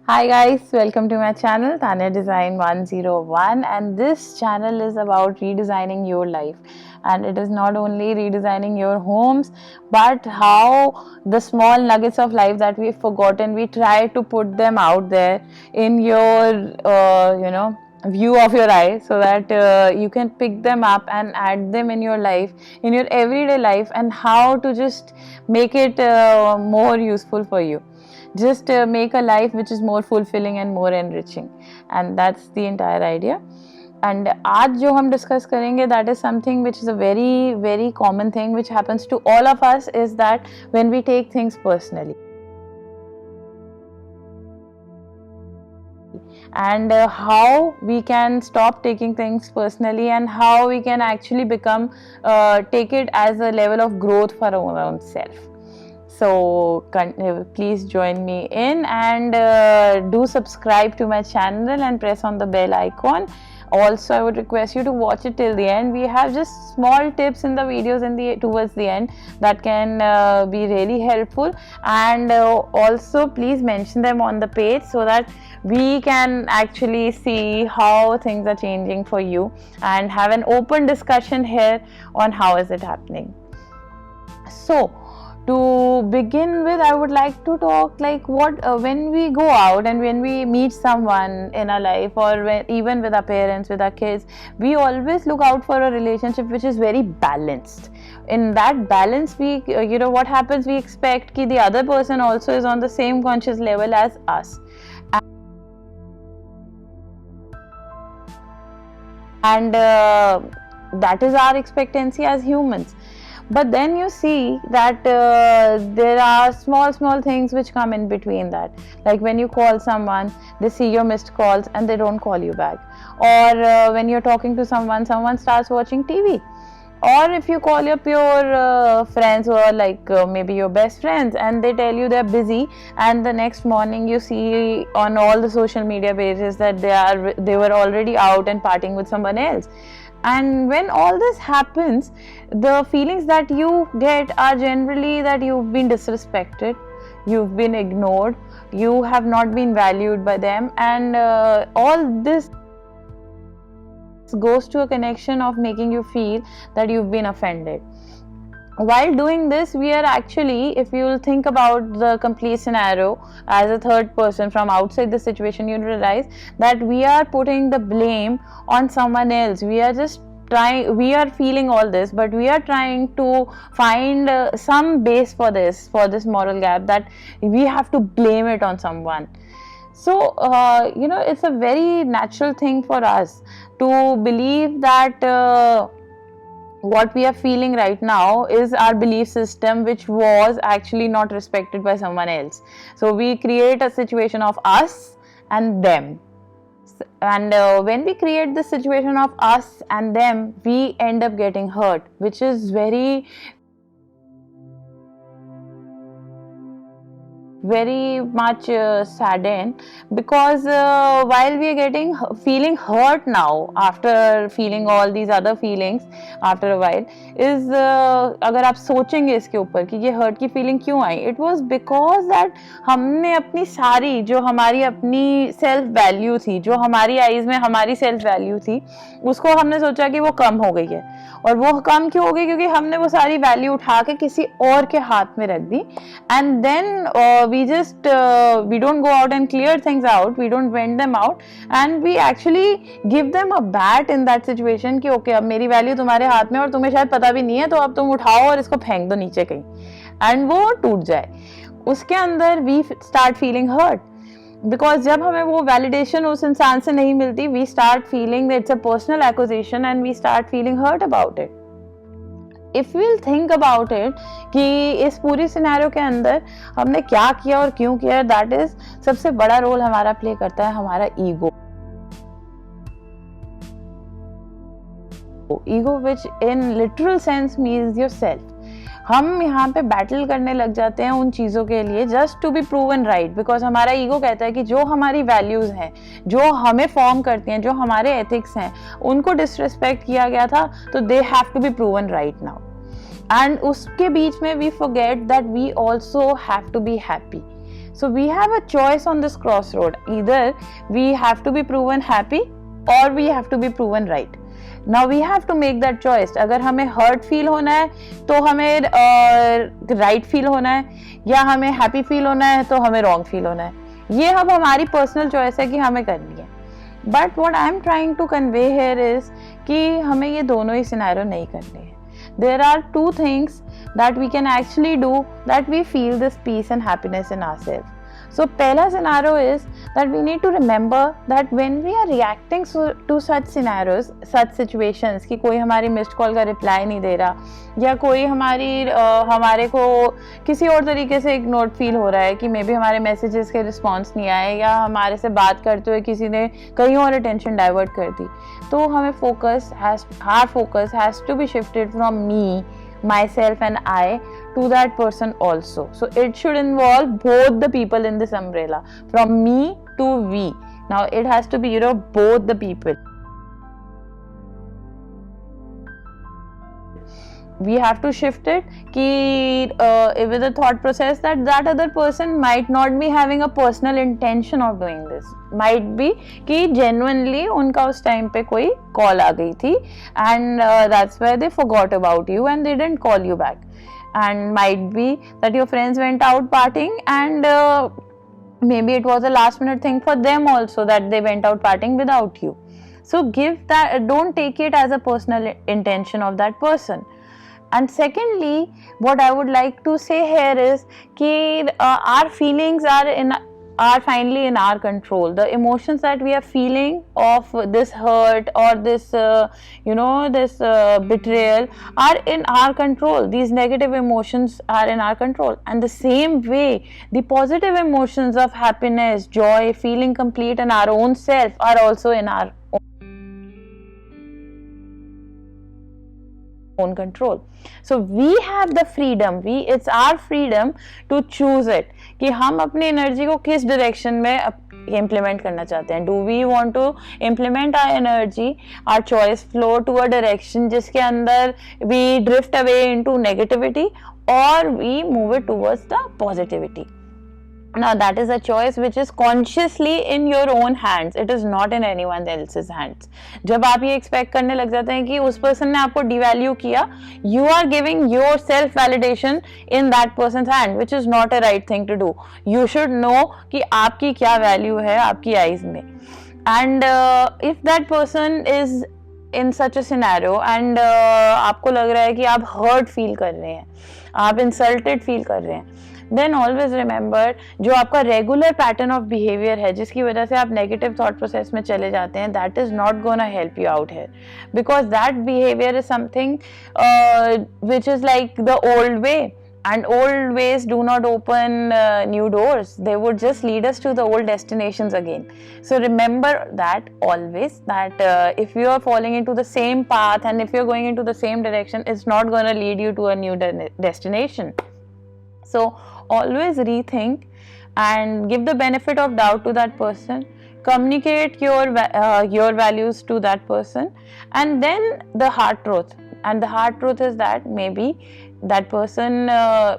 Hi guys, welcome to my channel Tanya Design 101, and this channel is about redesigning your life. And it is not only redesigning your homes, but how the small nuggets of life that we've forgotten, we try to put them out there in your view of your eye, so that you can pick them up and add them in your life, in your everyday life, and how to just make it more useful for you. Just make a life which is more fulfilling and more enriching, and that's the entire idea. And आज जो हम discuss करेंगे, that is something which is a very very common thing which happens to all of us, is that when we take things personally, and how we can stop taking things personally, and how we can actually become take it as a level of growth for our own self. So please join me in, and do subscribe to my channel and press on the bell icon. Also, I would request you to watch it till the end. We have just small tips in the videos towards the end that can be really helpful, and also please mention them on the page so that we can actually see how things are changing for you, and have an open discussion here on how is it happening. So to begin with, I would like to talk like what when we go out and when we meet someone in our life, or even with our parents, with our kids, we always look out for a relationship which is very balanced. In that balance, we what happens, we expect that the other person also is on the same conscious level as us, and that is our expectancy as humans. But then you see that there are small things which come in between that, like when you call someone, they see your missed calls and they don't call you back, or when you're talking to someone starts watching TV, or if you call your pure friends, or like maybe your best friends, and they tell you they're busy, and the next morning you see on all the social media pages that they were already out and partying with someone else. And when all this happens, the feelings that you get are generally that you've been disrespected, you've been ignored, you have not been valued by them, and all this goes to a connection of making you feel that you've been offended. While doing this, we are actually, if you will think about the complete scenario as a third person from outside the situation, you realize that we are putting the blame on someone else. We are just we are feeling all this, but we are trying to find some base for this moral gap, that we have to blame it on someone. So it's a very natural thing for us to believe that what we are feeling right now is our belief system, which was actually not respected by someone else. So we create a situation of us and them, and when we create the situation of us and them, we end up getting hurt, which is very much saddened, because while we are feeling hurt now, after feeling all these other feelings after a while, is अगर आप सोचेंगे इसके ऊपर कि ये hurt की feeling क्यों आई, it was because that हमने अपनी सारी जो हमारी अपनी सेल्फ वैल्यू थी, जो हमारी आईज में हमारी सेल्फ वैल्यू थी, उसको हमने सोचा कि वो कम हो गई है। और वो कम क्यों हो गई? क्योंकि हमने वो सारी वैल्यू उठा के किसी और के हाथ में रख दी, and then we don't go out and clear things out, we don't vent them out, and we actually give them a bat in that situation कि okay, अब मेरी वैल्यू तुम्हारे हाथ में और तुम्हें शायद पता भी नहीं है, तो अब तुम उठाओ और इसको फेंक दो नीचे कहीं, एंड वो टूट जाए। उसके अंदर we start feeling hurt, because जब हमें वो वैलिडेशन उस इंसान से नहीं मिलती, we start feeling that it's a personal acquisition, and we start feeling hurt about it. If we'll think about it कि इस पूरी सिनेरियो के अंदर हमने क्या किया और क्यों किया, दैट इज सबसे बड़ा रोल हमारा प्ले करता है हमारा ego. Ego which in literal sense means your self. हम यहाँ पे बैटल करने लग जाते हैं उन चीज़ों के लिए just to be proven right, because हमारा ईगो कहता है कि जो हमारी वैल्यूज़ हैं, जो हमें फॉर्म करती हैं, जो हमारे एथिक्स हैं, उनको डिसरिस्पेक्ट किया गया था, तो they have to be proven right now. And उसके बीच में we forget that we also have to be happy. So we have a choice on this crossroad. Either we have to be proven happy or we have to be proven right. Now we have to make that choice. अगर हमें hurt feel होना है तो हमें right feel होना है, या हमें happy feel होना है तो हमें wrong feel होना है. ये अब हमारी personal choice है कि हमें करनी है. But what I am trying to convey here is कि हमें ये दोनों ही scenario नहीं करने हैं. There are two things that we can actually do that we feel this peace and happiness in ourselves. So पहला scenario is that we need to remember that when we are reacting to such scenarios, such situations कि कोई हमारी missed call का reply नहीं दे रहा, या कोई हमारे को किसी और तरीके से ignored feel हो रहा है कि मे बी हमारे messages के response नहीं आए, या हमारे से बात करते हुए किसी ने कहीं और attention divert कर दी, तो हमें our focus has to be shifted from me, myself and I to that person also. So it should involve both the people in this umbrella, from me to we. Now it has to be, both the people. We have to shift it with the thought process that other person might not be having a personal intention of doing this. Might be कि genuinely उनका उस time पे कोई call आ गई थी, and that's why they forgot about you and they didn't call you back. And might be that your friends went out partying, and maybe it was a last minute thing for them also that they went out partying without you. So don't take it as a personal intention of that person. And secondly, what I would like to say here is that our feelings are finally in our control. The emotions that we are feeling of this hurt or this betrayal are in our control. These negative emotions are in our control, and the same way the positive emotions of happiness, joy, feeling complete in our own self are also in our own control. So we have the freedom, it's our freedom to choose it कि हम अपनी energy को किस direction में implement करना चाहते हैं. Do we want to implement our energy, our choice flow to a direction जिसके अंदर we drift away into negativity, और we move it towards the positivity. Now that is a choice which is consciously in your own hands. It is not in anyone else's hands. जब आप ये expect करने लग जाते हैं कि उस person ने आपको devalue किया, you are giving your self validation in that person's hand, which is not a right thing to do. You should know कि आपकी क्या value है आपकी eyes में. And if that person is in such a scenario and आपको लग रहा है कि आप hurt feel कर रहे हैं, आप insulted feel कर रहे हैं, then always remember जो आपका regular pattern of behavior है जिसकी वजह से आप negative thought process में चले जाते हैं, that is not gonna help you out here, because that behavior is something which is like the old way, and old ways do not open new doors. They would just lead us to the old destinations again. So remember that always, that if you are falling into the same path and if you're going into the same direction, it's not gonna lead you to a new destination. So always rethink and give the benefit of doubt to that person. Communicate your values to that person, and then the hard truth. And the hard truth is that maybe that person,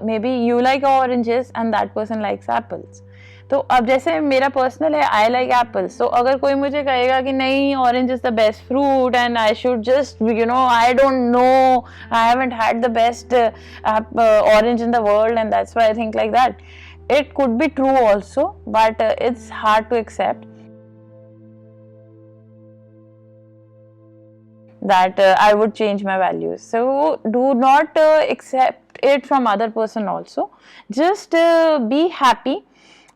maybe you like oranges and that person likes apples. तो अब जैसे मेरा personal है, I like apples, तो अगर कोई मुझे कहेगा कि नहीं orange is the best fruit and I should just I don't know, I haven't had the best orange in the world and that's why I think like that, it could be true also, but it's hard to accept that I would change my values. So do not accept it from other person also. Just be happy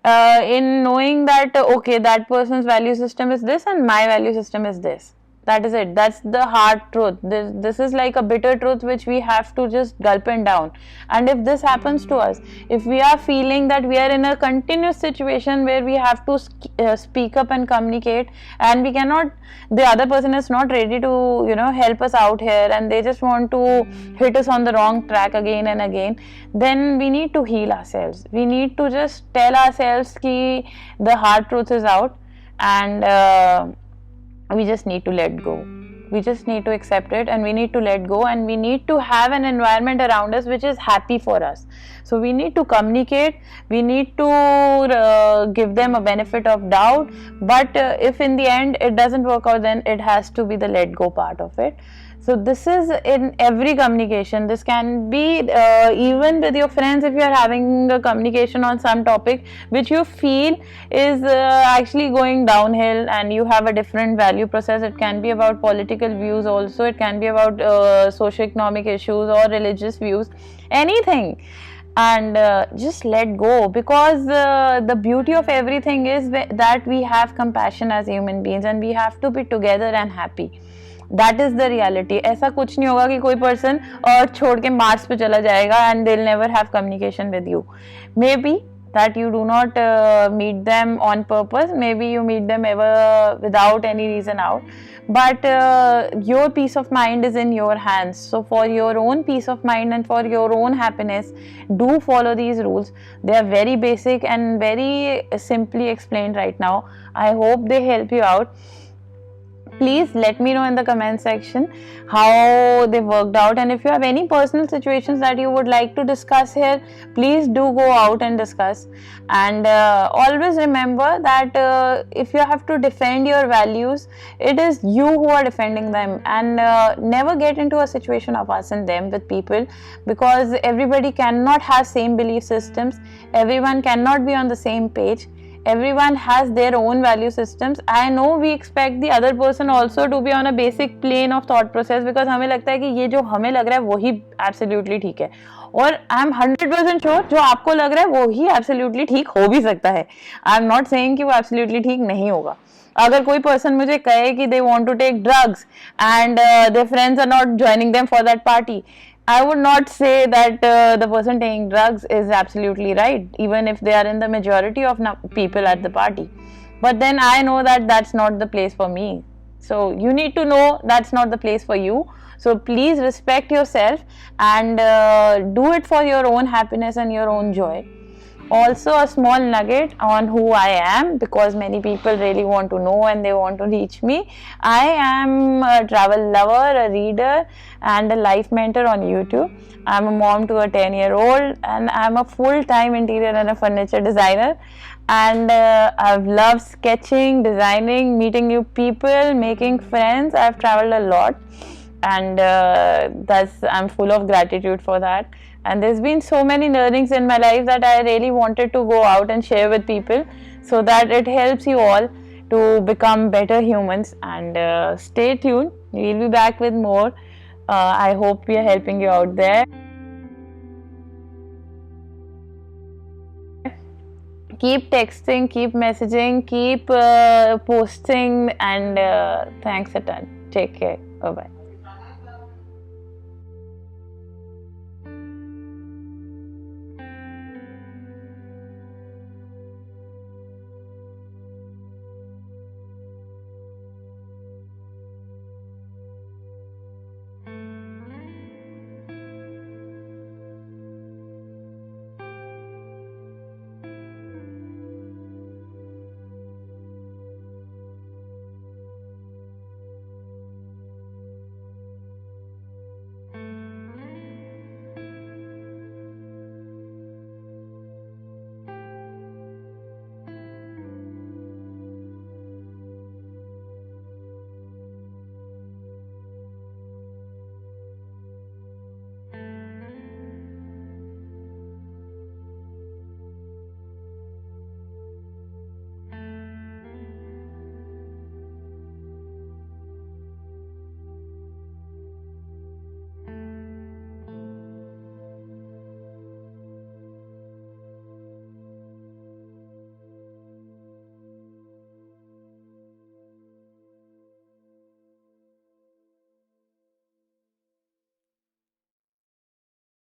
in knowing that okay, that person's value system is this and my value system is this. That is it. That's the hard truth. This is like a bitter truth which we have to just gulp it down. And if this happens to us, if we are feeling that we are in a continuous situation where we have to speak up and communicate, and we cannot, the other person is not ready to help us out here, and they just want to hit us on the wrong track again and again, then we need to heal ourselves. We need to just tell ourselves ki the hard truth is out, and we just need to let go. We just need to accept it, and we need to let go, and we need to have an environment around us which is happy for us. So we need to communicate, we need to give them a benefit of doubt, but if in the end it doesn't work out, then it has to be the let go part of it. So this is in every communication. This can be even with your friends. If you are having a communication on some topic which you feel is actually going downhill, and you have a different value process, it can be about political views also, it can be about socio-economic issues or religious views, anything. And just let go, because the beauty of everything is that we have compassion as human beings, and we have to be together and happy. That is the reality. ऐसा कुछ नहीं होगा कि कोई person और छोड़ के Mars पे चला जाएगा and they will never have communication with you. May be that you do not meet them on purpose, maybe you meet them ever without any reason out, but your peace of mind is in your hands. So for your own peace of mind and for your own happiness, do follow these rules. They are very basic and very simply explained right now. I hope they help you out. Please let me know in the comment section how they worked out, and if you have any personal situations that you would like to discuss here, please do go out and discuss. And always remember that if you have to defend your values, it is you who are defending them, and never get into a situation of us and them with people, because everybody cannot have same belief systems, everyone cannot be on the same page. Everyone has their own value systems. I know we expect the other person also to be on a basic plane of thought process, because हमें लगता है कि ये जो हमें लग रहा है वही absolutely ठीक है, और I am 100% sure जो आपको लग रहा है वही absolutely ठीक हो भी सकता है. I am not saying कि वो absolutely ठीक नहीं होगा. अगर कोई पर्सन मुझे कहे कि they want to take drugs and their friends are not joining them for that party, I would not say that the person taking drugs is absolutely right, even if they are in the majority of people at the party. But then I know that that's not the place for me. So you need to know that's not the place for you. So please respect yourself and do it for your own happiness and your own joy. Also, a small nugget on who I am, because many people really want to know and they want to reach me. I am a travel lover, a reader, and a life mentor on YouTube. I'm a mom to a 10-year-old, and I'm a full-time interior and a furniture designer. And I've loved sketching, designing, meeting new people, making friends. I've traveled a lot, and I'm full of gratitude for that. And there's been so many learnings in my life that I really wanted to go out and share with people, so that it helps you all to become better humans. And stay tuned, we'll be back with more. I hope we are helping you out there. Keep texting, keep messaging, keep posting, and thanks a ton. Take care. Bye bye.